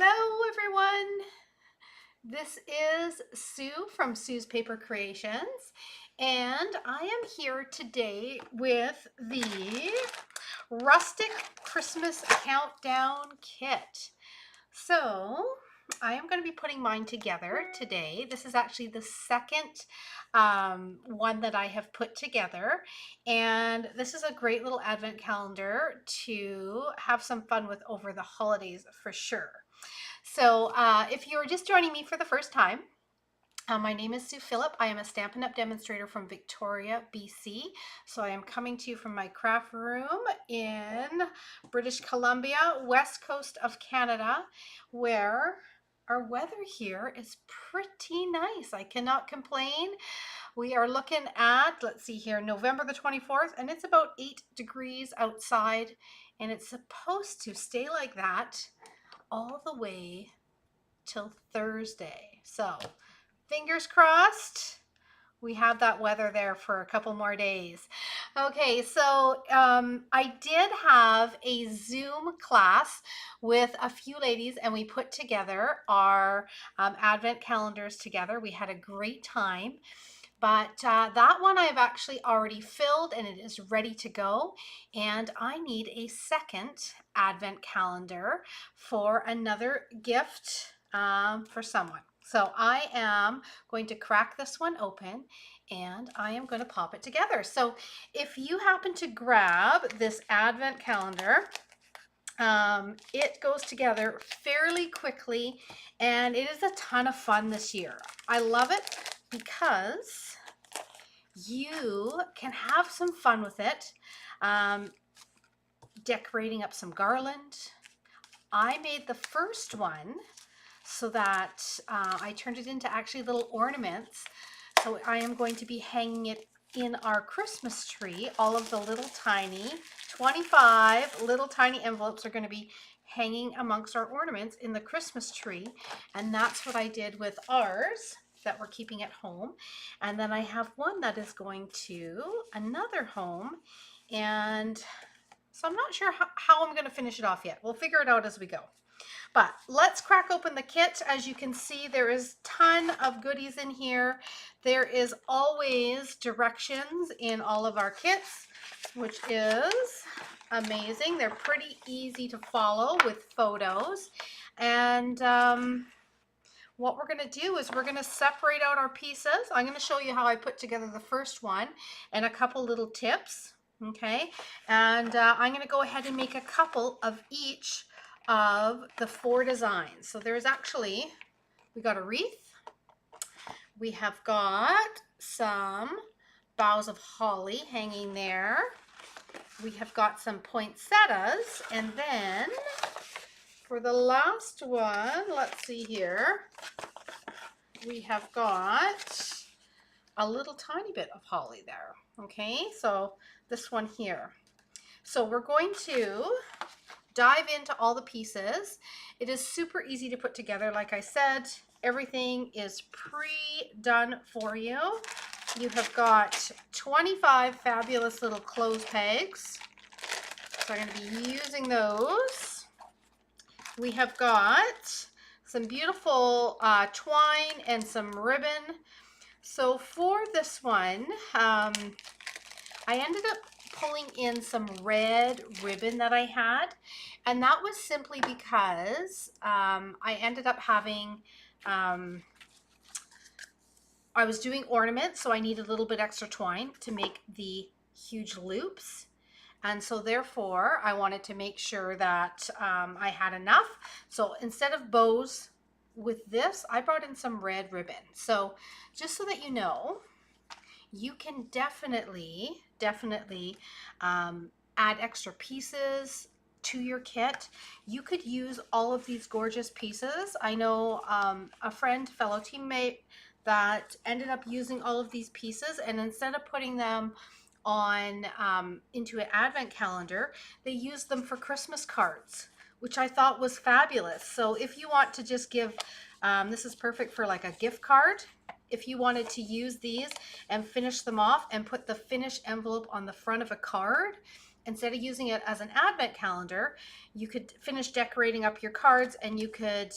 Hello, everyone. This is Sue from Sue's Paper Creations, and I am here today with the Rustic Christmas Countdown Kit. So, I am going to be putting mine together today. This is actually the second one that I have put together, and this is a great little advent calendar to have some fun with over the holidays for sure. So if you're just joining me for the first time, my name is Sue Phillip. I am a Stampin' Up! Demonstrator from Victoria, BC. So I am coming to you from my craft room in British Columbia, west coast of Canada, where our weather here is pretty nice. I cannot complain. We are looking at, let's see here, November the 24th, and it's about 8 degrees outside, and it's supposed to stay like that all the way till Thursday. So fingers crossed we have that weather there for a couple more days. Okay, so I did have a Zoom class with a few ladies, and we put together our advent calendars together. We had a great time. But that one I've actually already filled and it is ready to go. And I need a second advent calendar for another gift for someone. So I am going to crack this one open and I am going to pop it together. So if you happen to grab this advent calendar, it goes together fairly quickly and it is a ton of fun this year. I love it because you can have some fun with it, decorating up some garland. I made the first one so that I turned it into actually little ornaments. So I am going to be hanging it in our Christmas tree. All of the little tiny, 25 little tiny envelopes are going to be hanging amongst our ornaments in the Christmas tree. And that's what I did with ours that we're keeping at home. And then I have one that is going to another home. And so I'm not sure how I'm going to finish it off yet. We'll figure it out as we go. But let's crack open the kit. As you can see, there is a ton of goodies in here. There is always directions in all of our kits, which is amazing. They're pretty easy to follow with photos. And what we're going to do is we're going to separate out our pieces. I'm going to show you how I put together the first one and a couple little tips. Okay, and I'm going to go ahead and make a couple of each of the 4 designs. So there's actually, we got a wreath, we have got some boughs of holly hanging there, we have got some poinsettias, and then for the last one, let's see here, we have got a little tiny bit of holly there. Okay, so this one here. So we're going to dive into all the pieces. It is super easy to put together. Like I said, everything is pre-done for you. You have got 25 fabulous little clothes pegs. So I'm going to be using those. We have got some beautiful twine and some ribbon. So for this one, I ended up pulling in some red ribbon that I had, and that was simply because I ended up having, I was doing ornaments, so I needed a little bit extra twine to make the huge loops, and so therefore I wanted to make sure that I had enough. So instead of bows with this, I brought in some red ribbon. So just so that you know, you can definitely add extra pieces to your kit. You could use all of these gorgeous pieces. I know a friend, fellow teammate, that ended up using all of these pieces, and instead of putting them on into an advent calendar, they used them for Christmas cards, which I thought was fabulous. So if you want to just give, this is perfect for like a gift card. If you wanted to use these and finish them off and put the finished envelope on the front of a card, instead of using it as an advent calendar, you could finish decorating up your cards, and you could,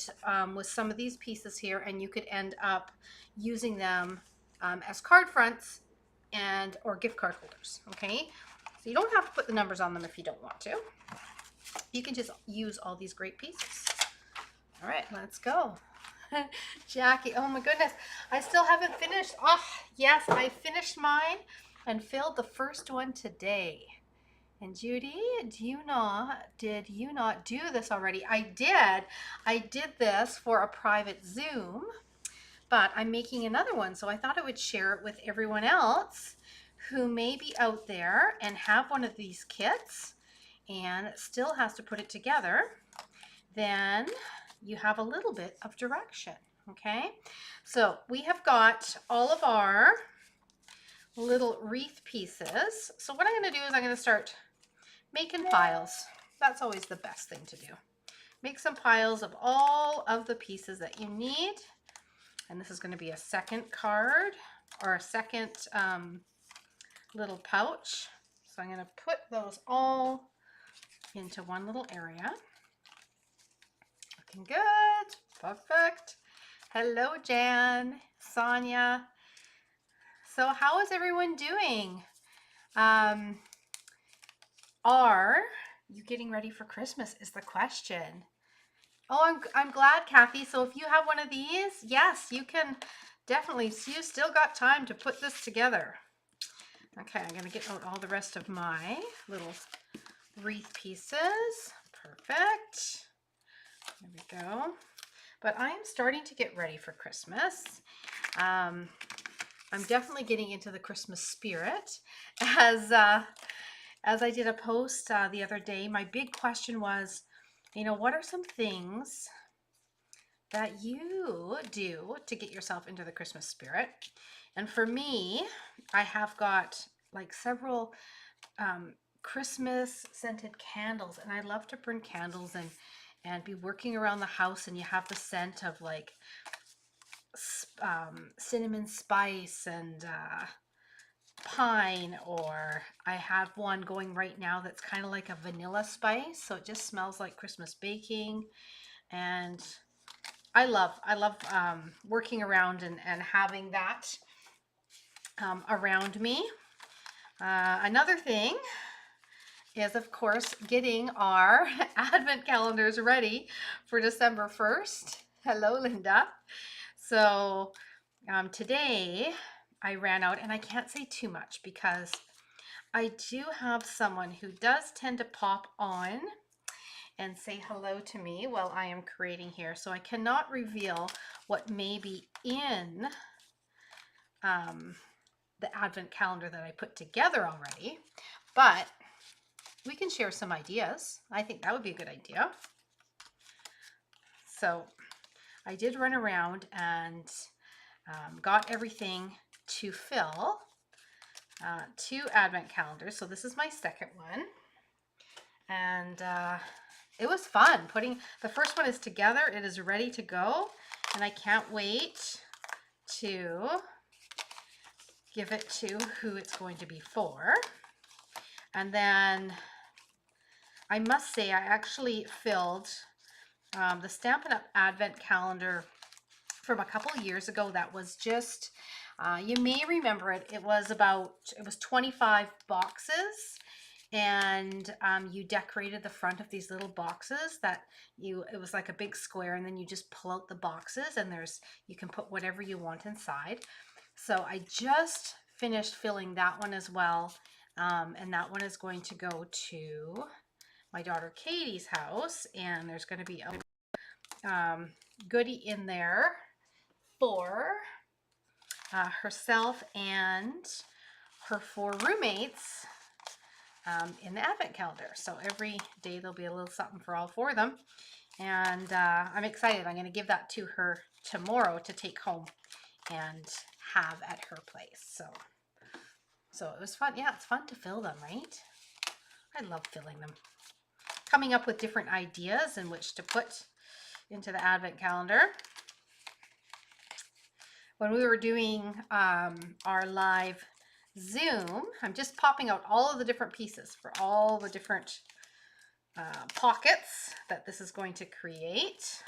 with some of these pieces here, and you could end up using them as card fronts and or gift card holders. Okay, so you don't have to put the numbers on them if you don't want to. You can just use all these great pieces. All right, let's go. Jackie, oh my goodness, I still haven't finished. Oh yes, I finished mine and filled the first one today. And Judy, did you not do this already? I did. I did this for a private Zoom, but I'm making another one, so I thought I would share it with everyone else who may be out there and have one of these kits and still has to put it together. Then you have a little bit of direction. Okay, so we have got all of our little wreath pieces. So what I'm going to do is I'm going to start making piles. That's always the best thing to do. Make some piles of all of the pieces that you need. And this is going to be a second card or a second little pouch. So I'm going to put those all into one little area. Looking good. Perfect. Hello, Jan, Sonia. So how is everyone doing? Are you getting ready for Christmas is the question. Oh, I'm glad, Kathy. So if you have one of these, yes, you can definitely, so you still got time to put this together. Okay, I'm going to get out all the rest of my little wreath pieces. Perfect. There we go. But I'm starting to get ready for Christmas. I'm definitely getting into the Christmas spirit. As I did a post the other day, my big question was, what are some things that you do to get yourself into the Christmas spirit? And for me, I have got like several Christmas scented candles, and I love to burn candles and be working around the house, and you have the scent of like cinnamon spice and pine, or I have one going right now that's kind of like a vanilla spice, so it just smells like Christmas baking. And I love working around and having that around me. Another thing is, of course, getting our advent calendars ready for December 1st. Hello, Linda. So today I ran out, and I can't say too much because I do have someone who does tend to pop on and say hello to me while I am creating here. So I cannot reveal what may be in the advent calendar that I put together already, but we can share some ideas. I think that would be a good idea. So I did run around and got everything to fill 2 advent calendars. So this is my second one, and it was fun putting the first one is together. It is ready to go, and I can't wait to give it to who it's going to be for. And then I must say, I actually filled the Stampin' Up! Advent calendar from a couple years ago. That was just, you may remember it, it was 25 boxes, and you decorated the front of these little boxes it was like a big square, and then you just pull out the boxes, and you can put whatever you want inside. So I just finished filling that one as well, and that one is going to go to my daughter Katie's house, and there's going to be a goodie in there for herself and her 4 roommates in the advent calendar. So every day there'll be a little something for all 4 of them, and I'm excited. I'm going to give that to her tomorrow to take home and have at her place. So it was fun. Yeah, it's fun to fill them, right? I love filling them. Coming up with different ideas in which to put into the advent calendar. When we were doing our live zoom, I'm just popping out all of the different pieces for all the different pockets that this is going to create.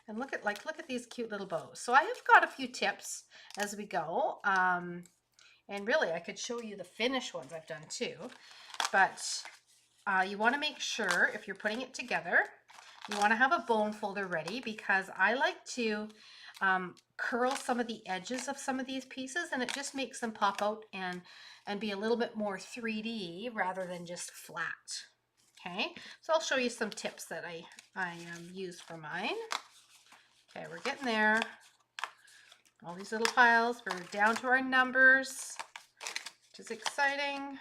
And look at these cute little bows. So I have got a few tips as we go. And really I could show you the finished ones I've done too. But you want to make sure if you're putting it together, you want to have a bone folder ready, because I like to curl some of the edges of some of these pieces, and it just makes them pop out and be a little bit more 3D rather than just flat. Okay, so I'll show you some tips that I use for mine. Okay, we're getting there. All these little piles, we're down to our numbers, which is exciting.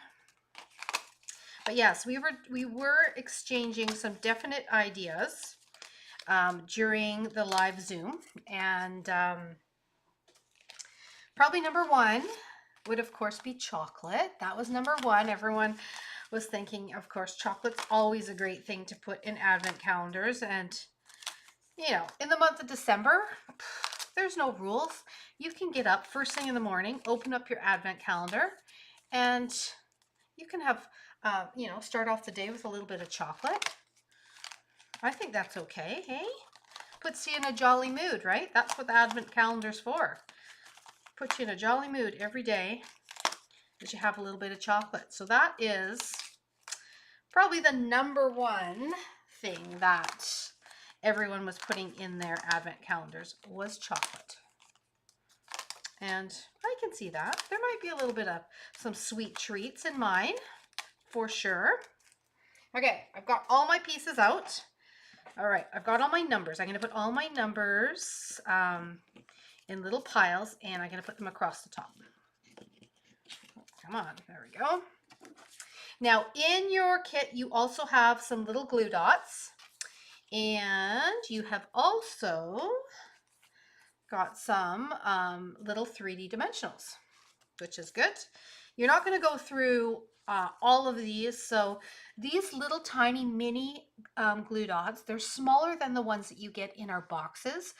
But yes, we were exchanging some definite ideas during the live Zoom, and probably number one would of course be chocolate. That was number one. Everyone was thinking, of course, chocolate's always a great thing to put in advent calendars, and you know, in the month of December, there's no rules. You can get up first thing in the morning, open up your advent calendar, and you can have, you know, start off the day with a little bit of chocolate. I think that's okay, hey? Puts you in a jolly mood, right? That's what the advent calendar's for. Puts you in a jolly mood every day as you have a little bit of chocolate. So that is probably the number one thing that everyone was putting in their advent calendars was chocolate. And I can see that. There might be a little bit of some sweet treats in mine, for sure. Okay, I've got all my pieces out. All right, I've got all my numbers. I'm going to put all my numbers in little piles, and I'm going to put them across the top. Come on, there we go. Now, in your kit, you also have some little glue dots. And you have also got some little 3D dimensionals, which is good. You're not going to go through all of these. So these little tiny mini glue dots, they're smaller than the ones that you get in our boxes.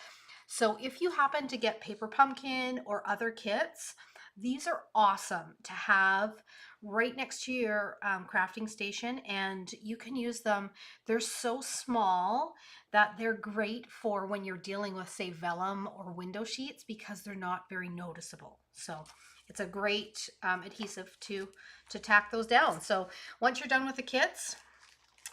So if you happen to get Paper Pumpkin or other kits, these are awesome to have right next to your crafting station, and you can use them. They're so small that they're great for when you're dealing with, say, vellum or window sheets, because they're not very noticeable. So it's a great adhesive to tack those down. So once you're done with the kits,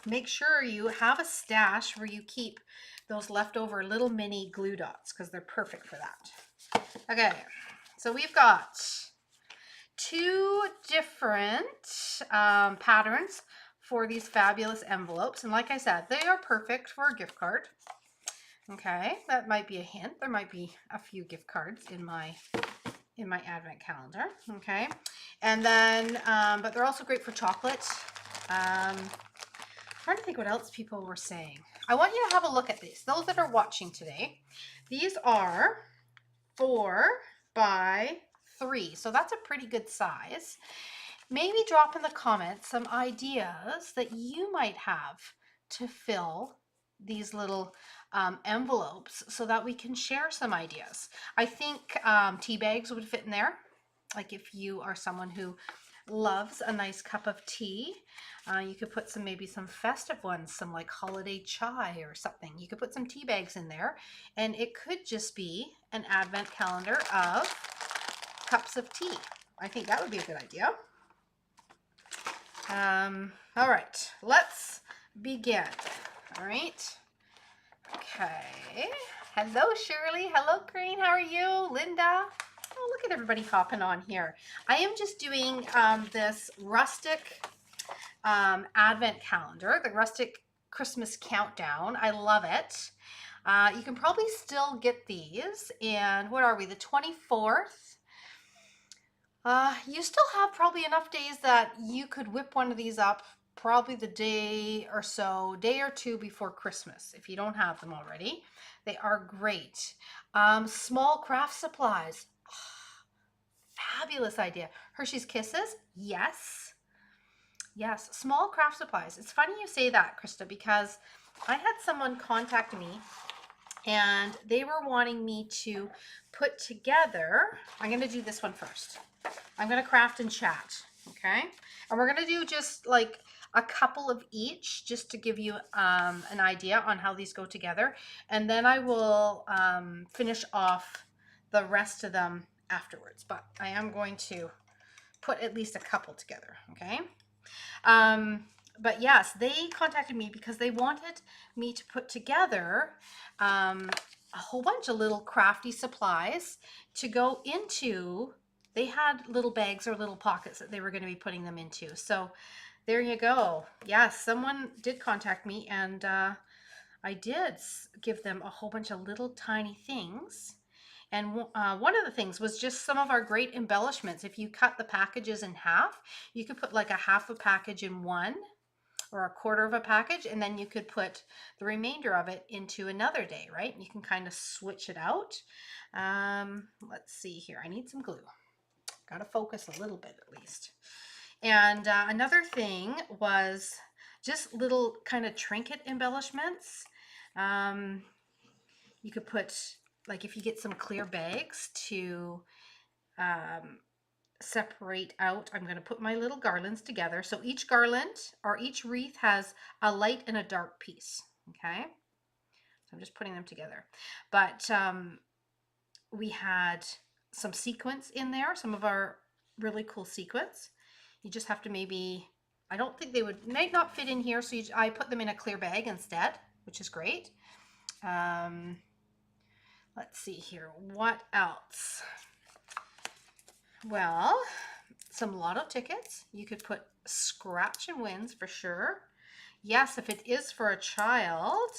make sure you have a stash where you keep those leftover little mini glue dots, because they're perfect for that. Okay, so we've got two different patterns for these fabulous envelopes. And like I said, they are perfect for a gift card. Okay, that might be a hint. There might be a few gift cards in my advent calendar. Okay, and then, but they're also great for chocolate. Trying to think what else people were saying. I want you to have a look at these. Those that are watching today, these are 4 by 3, so that's a pretty good size. Maybe drop in the comments some ideas that you might have to fill these little envelopes, so that we can share some ideas. I think tea bags would fit in there. Like if you are someone who loves a nice cup of tea, you could put maybe some festive ones, some like holiday chai or something. You could put some tea bags in there, and it could just be an advent calendar of cups of tea. I think that would be a good idea. All right, let's begin. All right. Okay. Hello, Shirley. Hello, Crane. How are you? Linda. Oh, look at everybody hopping on here. I am just doing this Rustic advent calendar, the Rustic Christmas countdown. I love it. You can probably still get these. And what are we, the 24th? You still have probably enough days that you could whip one of these up probably the day or two before Christmas, if you don't have them already. They are great. Small craft supplies. Fabulous idea. Hershey's Kisses. Yes. Yes. Small craft supplies. It's funny you say that, Krista, because I had someone contact me and they were wanting me to put together, I'm going to do this one first. I'm going to craft and chat. Okay. And we're going to do just like a couple of each just to give you an idea on how these go together. And then I will finish off the rest of them afterwards. But I am going to put at least a couple together. Okay. But yes, they contacted me because they wanted me to put together a whole bunch of little crafty supplies to go into. They had little bags or little pockets that they were going to be putting them into. So there you go. Yes, someone did contact me, and I did give them a whole bunch of little tiny things. And one of the things was just some of our great embellishments. If you cut the packages in half, you could put like a half a package in one or a quarter of a package, and then you could put the remainder of it into another day, right? You can kind of switch it out. Let's see here. I need some glue. Got to focus a little bit at least. And another thing was just little kind of trinket embellishments. You could put, like if you get some clear bags to separate out, I'm going to put my little garlands together. So each garland or each wreath has a light and a dark piece. Okay. So I'm just putting them together. But we had some sequins in there, some of our really cool sequins. You just have to maybe, I don't think they might not fit in here. So I put them in a clear bag instead, which is great. Let's see here. What else? Well, some lotto tickets. You could put scratch and wins for sure. Yes, if it is for a child,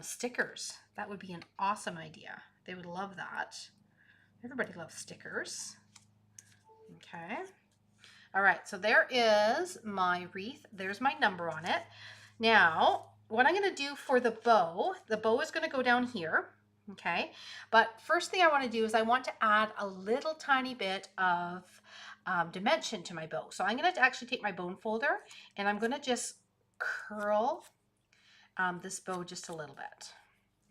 stickers. That would be an awesome idea. They would love that. Everybody loves stickers. Okay. All right, so there is my wreath. There's my number on it. Now, what I'm going to do for the bow is going to go down here. Okay, but first thing I want to do is I want to add a little tiny bit of dimension to my bow. So I'm going to actually take my bone folder and I'm going to just curl this bow just a little bit.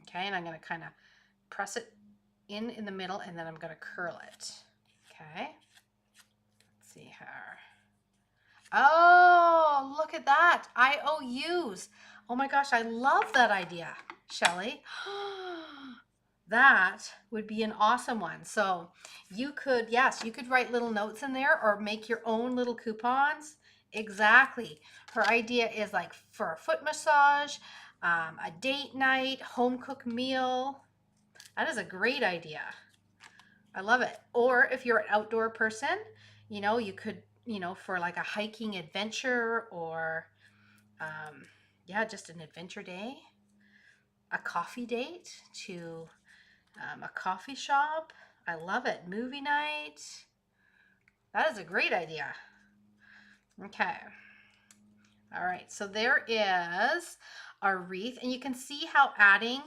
Okay, and I'm going to kind of press it in the middle, and then I'm going to curl it. Okay, let's see here. Oh, look at that. IOUs. Oh my gosh, I love that idea, Shelley. That would be an awesome one. So you could, yes, you could write little notes in there or make your own little coupons. Exactly. Her idea is like for a foot massage, a date night, home cooked meal. That is a great idea. I love it. Or if you're an outdoor person, you know, you could, you know, for like a hiking adventure or, yeah, just an adventure day, a coffee date to a coffee shop. I love it. Movie night. That is a great idea. Okay. All right. So there is our wreath, and you can see how adding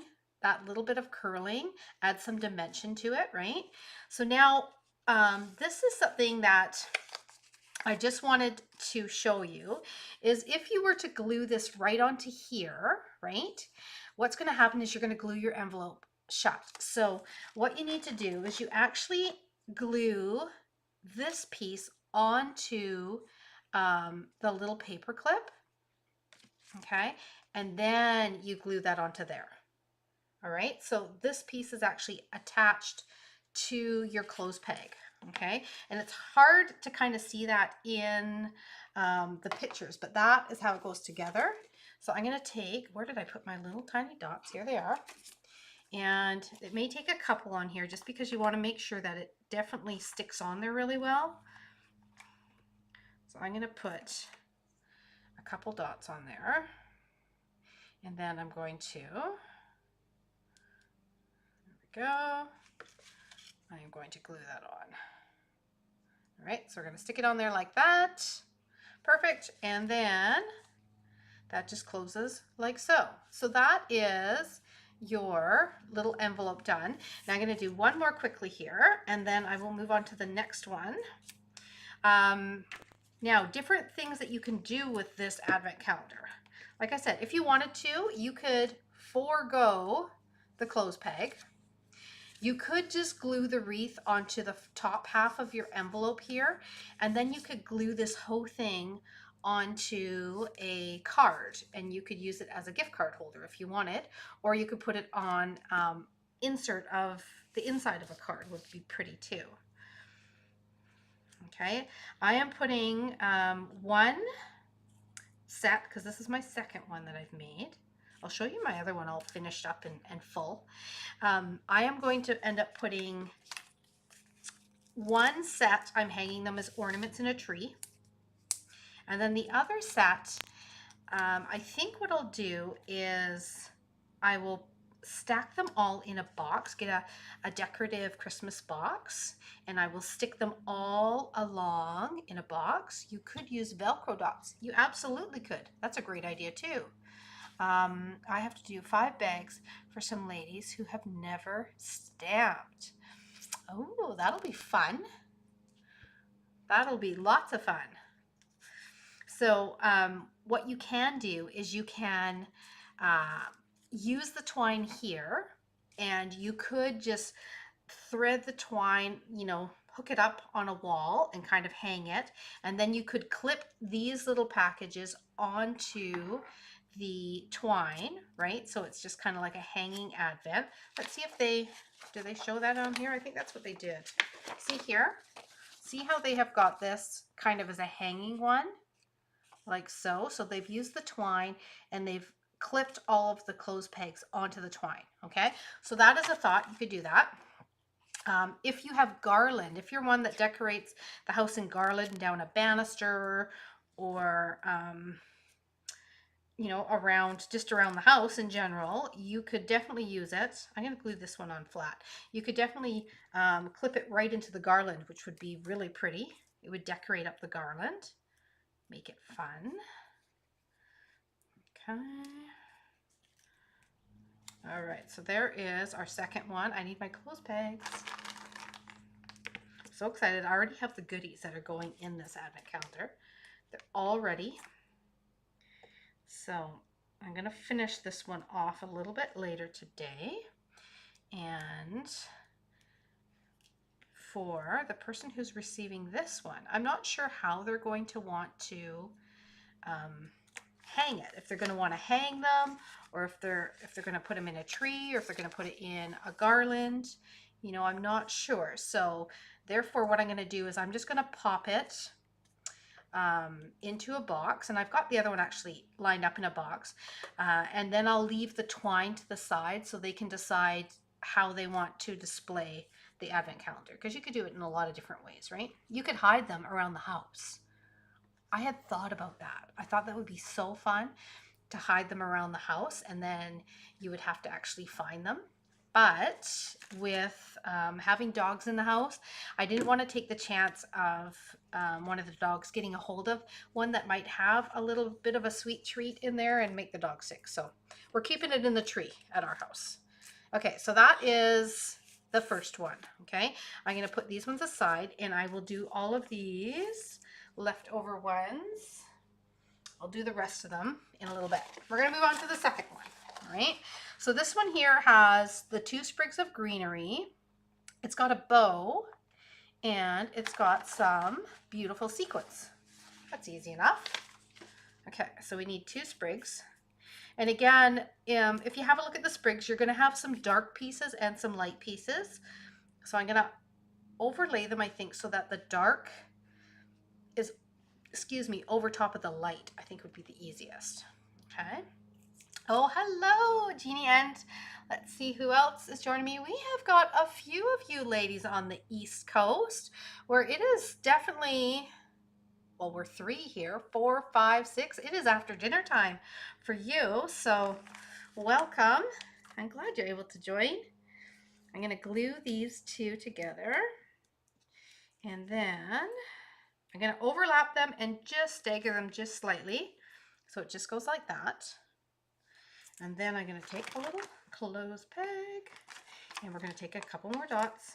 that little bit of curling adds some dimension to it, right? So now this is something that I just wanted to show you is if you were to glue this right onto here, right? What's going to happen is you're going to glue your envelope shut. So what you need to do is you actually glue this piece onto the little paper clip, okay? And then you glue that onto there. All right, so this piece is actually attached to your clothes peg, okay? And it's hard to kind of see that in the pictures, but that is how it goes together. So I'm gonna take, where did I put my little tiny dots? Here they are. And it may take a couple on here just because you wanna make sure that it definitely sticks on there really well. So I'm gonna put a couple dots on there. And then I'm going to, go. I am going to glue that on. All right, so we're going to stick it on there like that. Perfect. And then that just closes like so. So that is your little envelope done. Now I'm going to do one more quickly here, and then I will move on to the next one. Now, different things that you can do with this advent calendar. Like I said, if you wanted to, you could forego the clothes peg. You could just glue the wreath onto the top half of your envelope here, and then you could glue this whole thing onto a card, and you could use it as a gift card holder if you wanted, or you could put it on insert of the inside of a card would be pretty too. Okay, I am putting one set, because this is my second one that I've made. I'll show you my other one all finished up and full. I am going to end up putting one set, I'm hanging them as ornaments in a tree. And then the other set, I think what I'll do is I will stack them all in a box, get a decorative Christmas box, and I will stick them all along in a box. You could use Velcro dots. You absolutely could. That's a great idea too. I have to do 5 bags for some ladies who have never stamped. Oh, that'll be fun. That'll be lots of fun. So what you can do is you can use the twine here, and you could just thread the twine, you know, hook it up on a wall and kind of hang it. And then you could clip these little packages onto the twine, right? So it's just kind of like a hanging advent. Let's see if do they show that on here? I think that's what they did. See here? See how they have got this kind of as a hanging one, like so. So they've used the twine and they've clipped all of the clothes pegs onto the twine. Okay, so that is a thought. You could do that. If you have garland, if you're one that decorates the house in garland down a banister, or you know, just around the house in general, you could definitely use it. I'm going to glue this one on flat. You could definitely clip it right into the garland, which would be really pretty. It would decorate up the garland, make it fun. Okay. All right, so there is our second one. I need my clothes pegs. So excited. I already have the goodies that are going in this advent calendar. They're all ready. So I'm going to finish this one off a little bit later today. And for the person who's receiving this one, I'm not sure how they're going to want to hang it. If they're going to want to hang them, or if they're going to put them in a tree, or if they're going to put it in a garland, you know, I'm not sure. So therefore what I'm going to do is I'm just going to pop it into a box, and I've got the other one actually lined up in a box, and then I'll leave the twine to the side so they can decide how they want to display the advent calendar, because you could do it in a lot of different ways, right? You could hide them around the house. I had thought about that. I thought that would be so fun to hide them around the house, and then you would have to actually find them. But with having dogs in the house, I didn't want to take the chance of one of the dogs getting a hold of one that might have a little bit of a sweet treat in there and make the dog sick. So we're keeping it in the tree at our house. Okay, so that is the first one. Okay, I'm going to put these ones aside, and I will do all of these leftover ones. I'll do the rest of them in a little bit. We're going to move on to the second one. All right, so this one here has the 2 sprigs of greenery. It's got a bow, and it's got some beautiful sequins. That's easy enough. Okay, so we need 2 sprigs. And again, if you have a look at the sprigs, you're going to have some dark pieces and some light pieces. So I'm going to overlay them, I think, so that the dark is, over top of the light, I think would be the easiest. Okay. Oh, hello, Jeannie, and let's see who else is joining me. We have got a few of you ladies on the East Coast, where it is definitely, well, we're 3 here, 4, 5, 6. It is after dinner time for you, so welcome. I'm glad you're able to join. I'm going to glue these 2 together, and then I'm going to overlap them and just stagger them just slightly, so it just goes like that. And then I'm going to take a little clothes peg, and we're going to take a couple more dots.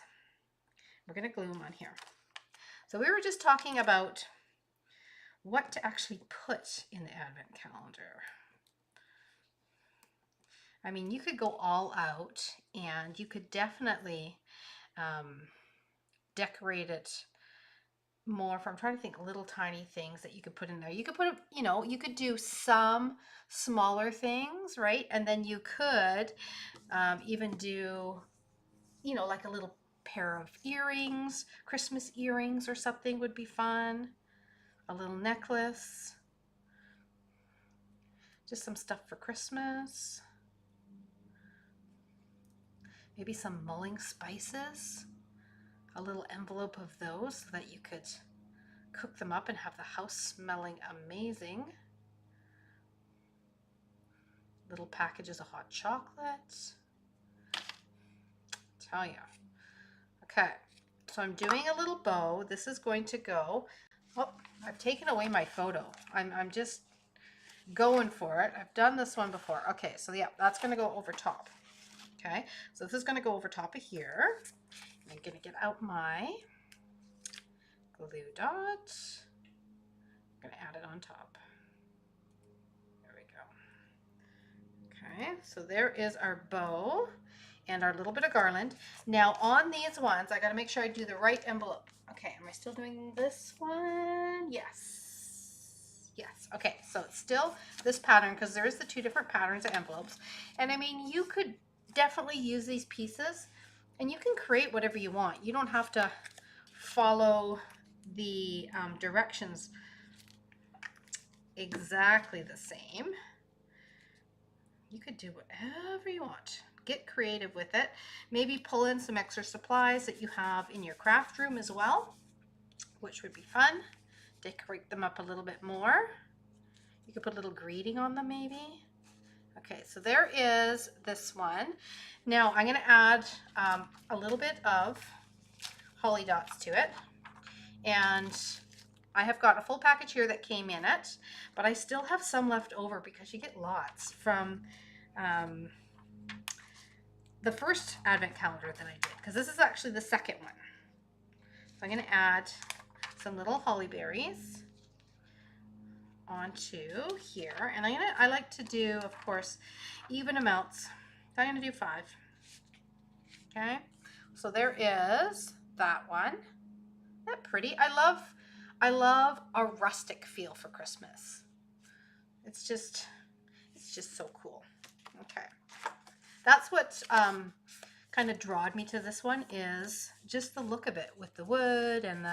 We're going to glue them on here. So we were just talking about what to actually put in the advent calendar. I mean, you could go all out and you could definitely decorate it more from, I'm trying to think, little tiny things that you could put in there. You could put, you know, you could do some smaller things, right? And then you could even do, you know, like a little pair of earrings, Christmas earrings or something would be fun. A little necklace, just some stuff for Christmas. Maybe some mulling spices, a little envelope of those so that you could cook them up and have the house smelling amazing. Little packages of hot chocolate. Tell you. Okay, so I'm doing a little bow. This is going to go, oh, I've taken away my photo. I'm just going for it. I've done this one before. Okay, so yeah, that's going to go over top. Okay, so this is going to go over top of here. I'm going to get out my glue dot. I'm going to add it on top. There we go. Okay, so there is our bow and our little bit of garland. Now on these ones, I got to make sure I do the right envelope. Okay, am I still doing this one? Yes. Yes. Okay, so it's still this pattern because there is the two different patterns of envelopes. And I mean, you could definitely use these pieces and you can create whatever you want. You don't have to follow the directions exactly the same. You could do whatever you want. Get creative with it. Maybe pull in some extra supplies that you have in your craft room as well, which would be fun. Decorate them up a little bit more. You could put a little greeting on them maybe. Okay, so there is this one. Now I'm going to add a little bit of holly dots to it. And I have got a full package here that came in it, but I still have some left over because you get lots from the first advent calendar that I did, because this is actually the second one. So I'm going to add some little holly berries onto here, and I like to do, of course, even amounts. So I'm going to do 5. Okay, so there is that one. Isn't that pretty? I love a rustic feel for Christmas. It's just so cool. Okay, that's what kind of drawed me to this one, is just the look of it with the wood and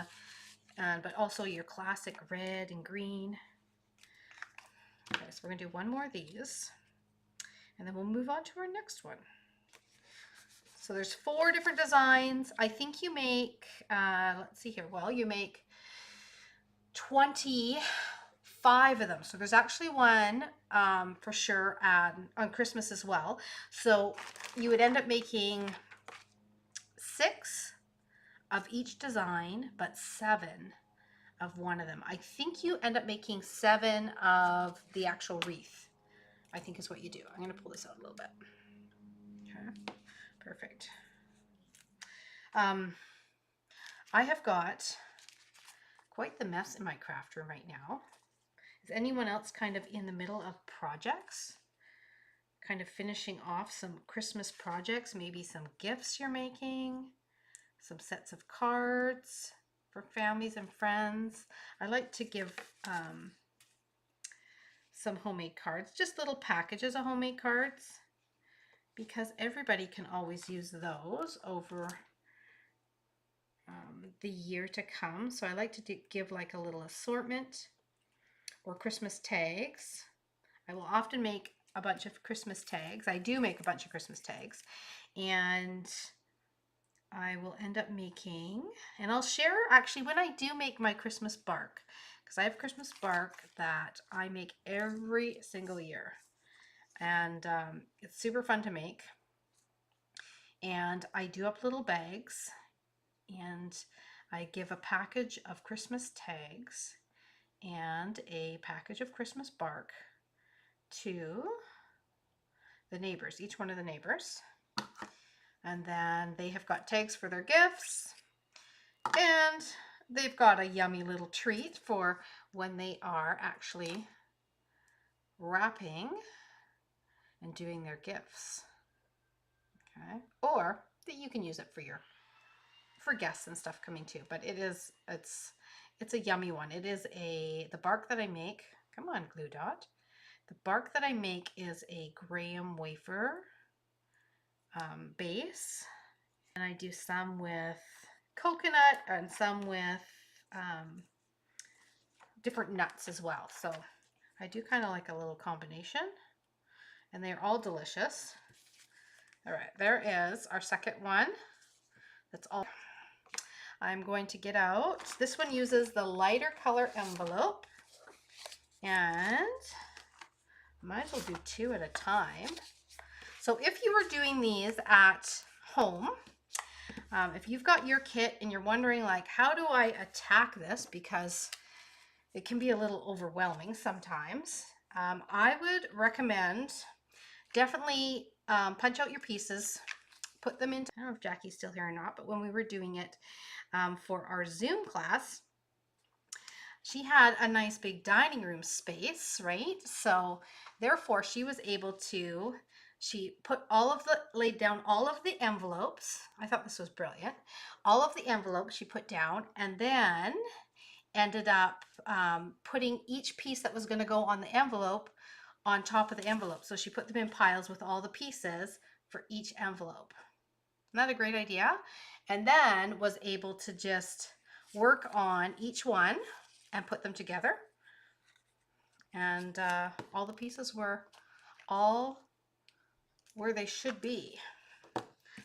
but also your classic red and green. Okay, so we're gonna do one more of these and then we'll move on to our next one. So there's 4 different designs. I think you make, let's see here, well, you make 25 of them. So there's actually one for sure on Christmas as well. So you would end up making 6 of each design, but 7 of one of them. I think you end up making 7 of the actual wreath, I think is what you do. I'm going to pull this out a little bit. Okay, perfect. I have got quite the mess in my craft room right now. Is anyone else kind of in the middle of projects? Kind of finishing off some Christmas projects, maybe some gifts you're making, some sets of cards for families and friends. I like to give some homemade cards, just little packages of homemade cards, because everybody can always use those over the year to come. So I like to give like a little assortment or Christmas tags. I will often make a bunch of Christmas tags. I do make a bunch of Christmas tags, and I will end up making, and I'll share actually when I do make my Christmas bark, because I have Christmas bark that I make every single year, and it's super fun to make. And I do up little bags, and I give a package of Christmas tags and a package of Christmas bark to the neighbors, each one of the neighbors. And then they have got tags for their gifts, and they've got a yummy little treat for when they are actually wrapping and doing their gifts. Okay, or that you can use it for guests and stuff coming too. But it's a yummy one. It is the bark that I make. Come on, glue dot. The bark that I make is a graham wafer base, and I do some with coconut and some with different nuts as well. So I do kind of like a little combination, and they're all delicious. All right, there is our second one. That's all. I'm going to get out. This one uses the lighter color envelope, and might as well do 2 at a time. So if you were doing these at home, if you've got your kit and you're wondering like, how do I attack this? Because it can be a little overwhelming sometimes. I would recommend definitely punch out your pieces, put them into, I don't know if Jackie's still here or not, but when we were doing it for our Zoom class, she had a nice big dining room space, right? So therefore she was able to, she put laid down all of the envelopes. I thought this was brilliant. All of the envelopes she put down, and then ended up putting each piece that was going to go on the envelope on top of the envelope. So she put them in piles with all the pieces for each envelope. Isn't that a great idea? And then was able to just work on each one and put them together. And all the pieces were all where they should be.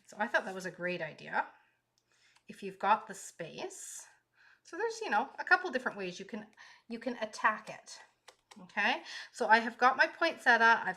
So I thought that was a great idea if you've got the space. So there's, you know, a couple different ways you can attack it. Okay, so I have got my poinsettia. I've